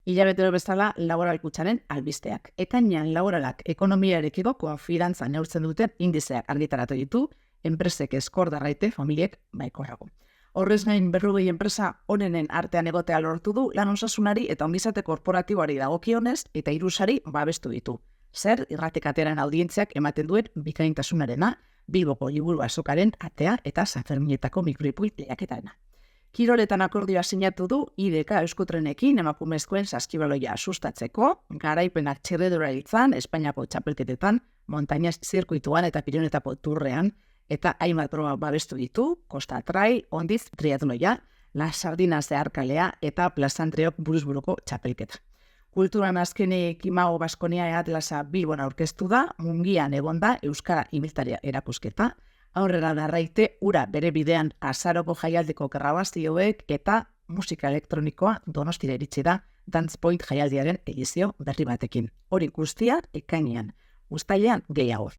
Hilabetero bezala laboralkuntzaren albisteak. Ekainean laboralak ekonomiarekiko konfidantza neurtzen duten indizeak argitaratu ditu, enpresek eskor darraite familiek baikorrago. Horrez gain 40 enpresa onenen artean egotea lortu du lan osasunari eta ongizate korporatiboari dagokionez eta 3 sari babestu ditu. Zer irratikatearen audientziak ematen duen bikaintasunarena, Bilboko liburu azokaren atea eta San Ferminetako mikroipuin lehiaketarena. Kiroletan akordioa sinatu du IDK Euskotrenekin emakumezkoen saskibaloia sustatzeko, garaipenak txerredura hiltzan, Espainiako txapelketetan, montañas zirkuituan eta Pirinetako turrean, eta hainbat proba babestu ditu, Costa Trai, Ondiz triatloia, La Sardina zeharkalea eta Plazantreok buruzburuko txapelketa. Kulturan azkenik Imago Baskonia Atlasa Bilbon aurkeztu da, Mungian egonda Euskara ibiltaria erakusketa, aurrera darraite ura bere bidean azaroko jaialdiko grabazioek eta musika elektronikoa Donostira iritsi da Dance Point jaialdiaren edizio berri batekin. Hori guztia ekainean, uztailean gehiago.